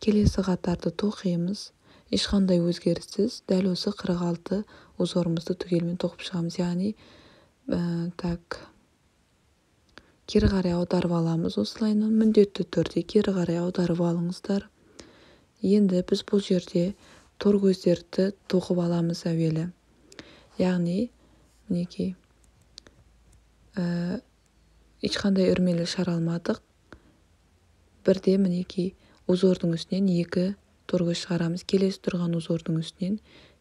келесі қатарды тоқимыз. Ешқандай өзгеріссіз дәл осы 46 узорымызды түгелмен тоқып шығамыз. Яғни кері қарай аударып аламыз. Осылайынан міндетті түрде кері қарай аударып алыңыздар. Енді біз бұл жерде торгөздерді тоқып аламыз әуелі. Яғни мінекей ешқандай үрмелі шығара алмадық. Бірде мінекей узордың үстінен 2 торгөз шығарамыз. Келесі тұрған узордың үстінен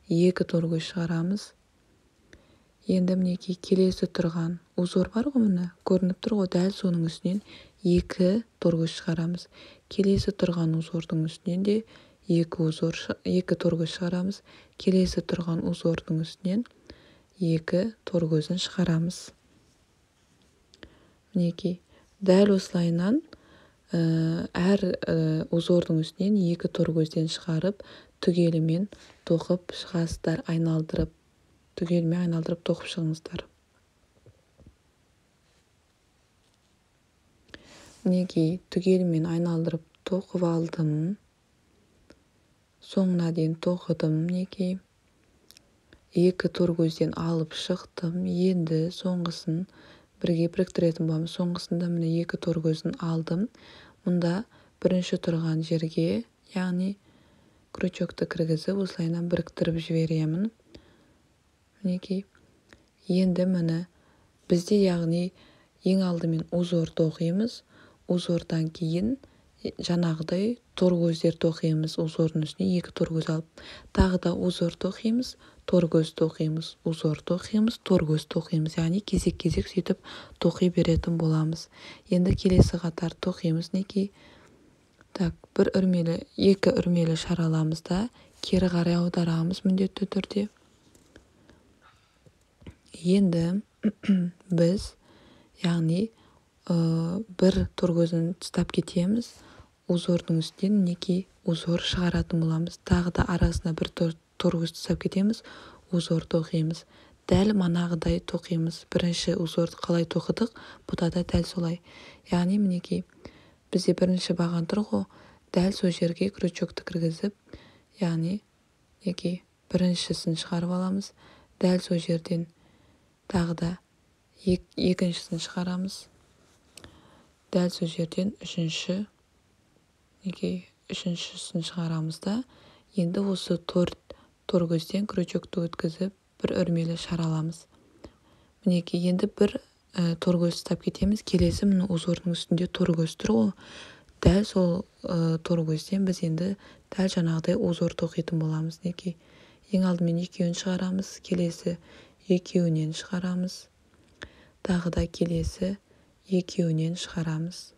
2 торгөз шығарамыз. Енді мінекей келесі тұрған узор бар ғой, міне көрініп тұр ғой, дәл соның үстінен 2 торгөз шығарамыз. Келесі тұрған узордың үстінен де 2 торгөз шығарамыз. Келесі тұрған узордың үстінен 2 торгөзін шығарамыз. Мінекей дәл осылайынан әр узордың үстінен 2 торгөзден шығарып, түгелімен тоқып шығасыздар, айналдырып. Түгелімен айналдырып тоқып шығыңыздар. Мінекей түгелімен айналдырып тоқып алдым. Соңына дейін тоқыдым. Мінекей 2 торгөзден алып шықтым. Енді соңғысын бірге біріктіретін боламыз. Соңғысында міне 2 торгөзін алдым. Мұнда бірінші тұрған жерге, яғни крючокты кіргізіп, осылайынан біріктіріп жіберемін. Мінекей. Енді міне бізде, яғни ең алдымен узор тоқимыз. Узордан кейін жаңағыдай торгөздер тоқимыз. Узордың үстіне 2 торгөз алып, тағы да узор тоқимыз, торгөз тоқимыз, узор тоқимыз, торгөз тоқимыз. Яғни кезек-кезек сөйтіп тоқи беретін боламыз. Енді келесі қатар тоқимыз. Мінекей. Так, 2 үрмелі шараламыз да кері қарай аударамыз міндетті түрде. Енді біз, яғни бір торгөзін тастап кетеміз. Узордың үстінен мінекей узор шығаратын боламыз. Тағы да арасына бір торгөз тастап кетеміз. Узор тоқимыз. Дәл манағыдай тоқимыз. Бірінші узорды қалай тоқыдық, бұда да дәл солай. Яғни мінекей бізде бірінші баған тұр ғой, дәл сол жерге крючокты кіргізіп, яғни мінекей біріншісін шығарып аламыз. Дәл сол жерден тағы да екіншісін шығарамыз. Дәл сол жерден үшіншісін шығарамыз да, енді осы торгөзден крючокты өткізіп, бір үрмелі шараламыз. Мінекей енді бір торгөз тастап кетеміз. Келесі міне узордың үстінде торгөз тұр ғой. Дәл сол торгөзден біз енді дәл жаңағыдай узор тоқитын боламыз. Мінекей ең алдымен 2-ін шығарамыз, келесі 2-інен шығарамыз. Тағы да келесі 2-інен шығарамыз.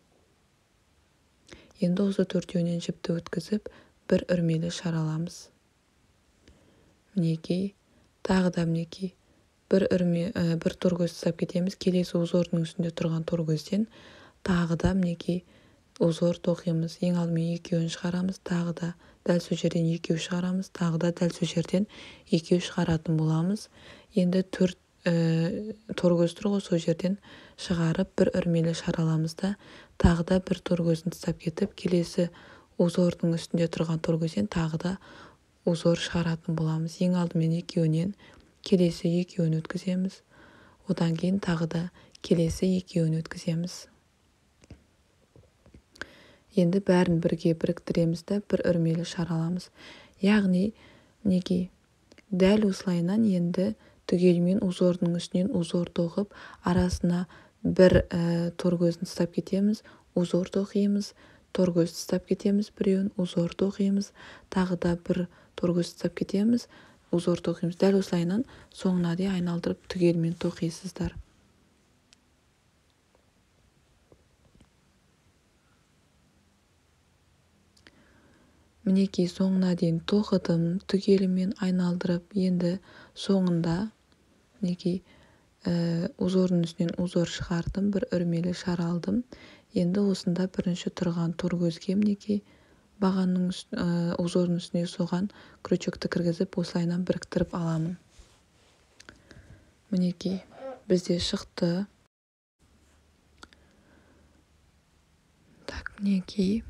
Енді осы 4-еуінен жіпті өткізіп, бір үрмелі шараламыз. Мінекей, тағы да мінекей бір торгөз тастап кетеміз. Келесі узордың үстінде тұрған торгөзден тағы да мінекей узор тоқимыз. Ең алдымен 2-ін шығарамыз, тағы да дәл сол жерден 2 шығарамыз, тағы да дәл сол жерден 2 шығаратын боламыз. Енді 4 торгөз тұр ғой, сол жерден шығарып бір үрмелі шараламыз да, тағы да бір торгөзін тастап кетіп, келесі узордың үстінде тұрған торгөзден тағы да узор шығаратын боламыз. Ең алдымен 2-інен келесі 2-ін өткіземіз. Одан кейін тағы да келесі 2-ін өткіземіз. Енді бәрін бірге біріктіреміз да, бір үрмелі шараламыз. Яғни мінекей дәл осылайынан енді түгелмен узордың үстінен узор тоқып, арасына бір торгөзін тастап кетеміз, узор тоқимыз, торгөз тастап кетеміз біреуін, узор тоқимыз, тағы да бір торгөз тастап кетеміз, узор тоқимыз. Дәл осылайынан соңына дейін айналдырып түгелмен тоқисыздар. Мінекей соңына дейін тоқыдым, түгелімен айналдырып, енді соңында мінекей узордың үстінен узор шығардым, бір үрмелі шара алдым. Енді осында бірінші тұрған торгөзге мінекей бағанның узордың үстіне соған крючокты кіргізіп, осылайынан біріктіріп аламын. Мінекей бізде шықты. Так, мінекей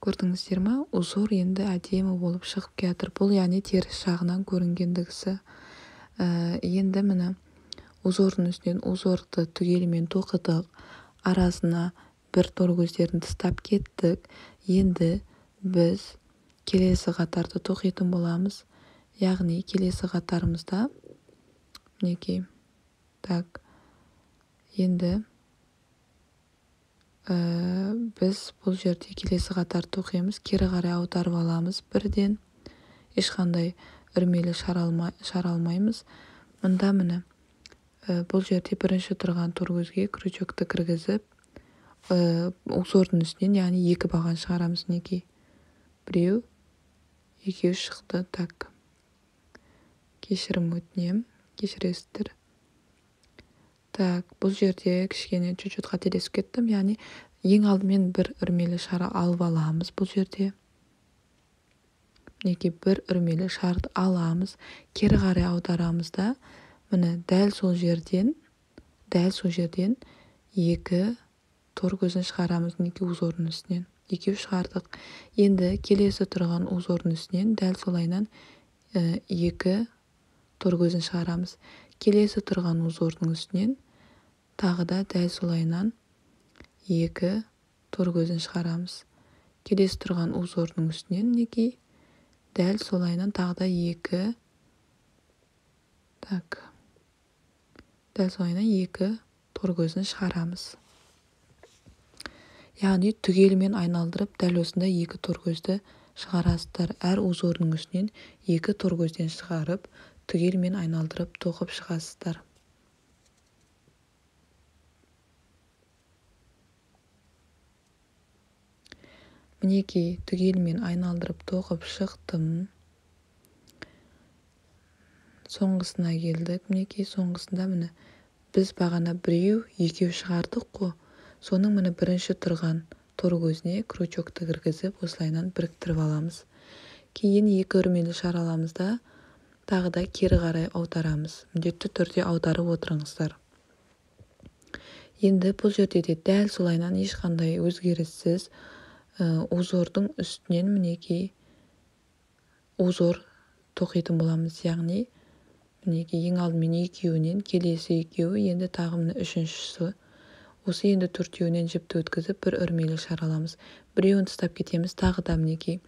көрдіңіздер ма? Узор енді әдемі болып шығып келатыр. Бұл яғни теріс жағынан көрінгендігісі. Енді міне узордың үстінен узорды түгелімен тоқыдық, арасына бір торгөздерін тастап кеттік. Енді біз келесі қатарды тоқитын боламыз. Яғни келесі қатарымызда мінекей так Енді біз бұл жерде келесі қатарды тоқимыз, кері қарай аударып аламыз. Бірден ешқандай үрмелі шаралмаймыз. Мында міне бұл жерде бірінші тұрған торкөзге крючокты кіргізіп, узордың үстінен, яғни 2 баған шығарамыз. Мінекей, біреу, екеу шықты. Так, кешірім өтінем, кешіресіздер. Так, бұл жерде кішкене чуть-чуть қателесіп кеттім. Яғни ең алдымен бір үрмелі шар алып аламыз. Бұл жерде мінекей бір үрмелі шарды аламыз, кері қарай аударамыз да, міне дәл сол жерден 2 торкөзін шығарамыз. Мінекей узордың үстінен 2 шығардық. Енді келесі тұрған узордың үстінен дәл солайынан 2 торкөзін шығарамыз. Келесі тұрған узордың үстінен тағы да дәл солайынан 2 торкөзін шығарамыз. Келесі тұрған узордың үстінен мінекей дәл солайынан тағы да 2 торкөзін шығарамыз. Яғни түгелімен айналдырып дәл осында 2 торкөзді шығарасыздар. Әр узордың үстінен 2 торкөзден шығарып, түгелімен айналдырып тоқып шығасыздар. Мінекей түгелімен айналдырып тоқып шықтым. Соңғысына келдік. Мінекей соңғысында міне біз бағана біреу, екеу шығардық қой. Соның міне бірінші тұрған торкөзіне крючокты кіргізіп, осылайынан біріктіріп аламыз. Кейін 2 үрмелі шар аламыз да, тағы да кері қарай аударамыз. Міндетті түрде аударып отырыңыздар. Енді бұл жерде де дәл солайынан ешқандай өзгеріссіз узордың үстінен мінекей узор тоқитын боламыз. Яғни мінекей ең алдымен 2-еуінен, келесі 2-еуі, енді тағы міне 3-шісі. Осы енді 4-еуінен жіпті өткізіп, бір үрмелі шар аламыз. Біреуін тастап кетеміз, тағы да мінекей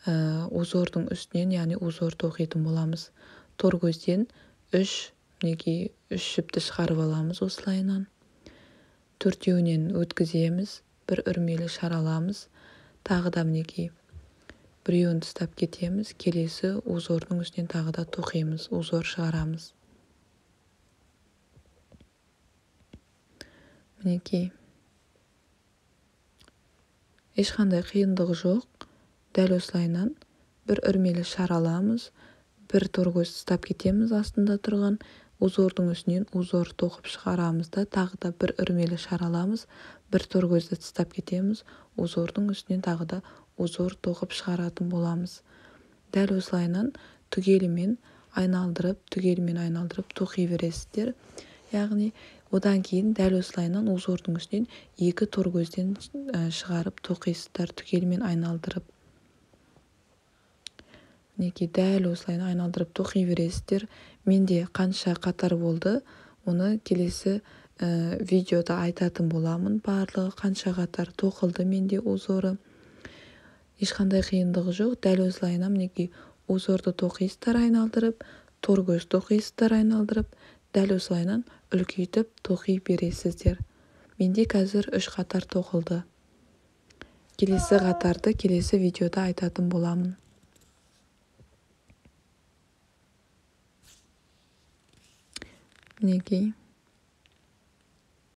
узордың үстінен, яғни узор тоқитын боламыз. Торкөзден 3 жіпті шығарып аламыз осылайынан. 4-еуінен өткіземіз, бір үрмелі шар аламыз. Тағы да мінекей біреуін тастап кетеміз, келесі узордың үстінен тағы да тоқимыз, узор шығарамыз. Мінекей ешқандай қиындығы жоқ. Дәл осылайынан бір үрмелі шар аламыз, бір торкөз тастап кетеміз, астында тұрған узордың үстінен узор тоқып шығарамыз да, тағы да бір үрмелі шар аламыз, бір торкөзді тастап кетеміз, узордың үстінен тағы да узор тоқып шығаратын боламыз. Дәл осылайынан түгелімен айналдырып тоқи бересіздер. Яғни одан кейін дәл осылайынан узордың үстінен 2 торкөзден шығарып тоқисыздар, түгелімен айналдырып. Мінекей дәл осылайынан айналдырып тоқи бересіздер. Менде қанша қатар болды, оны келесі видеода айтатын боламын. Барлығы қанша қатар тоқылды менде узоры. Ешқандай қиындығы жоқ. Дәл осылайынан мінекей узорды тоқисыздар айналдырып, торкөз тоқисыздар айналдырып, дәл осылайынан үлкейтіп тоқи бересіздер. Менде қазір 3 қатар тоқылды. Келесі қатарды келесі видеода айтатын боламын. Мінекей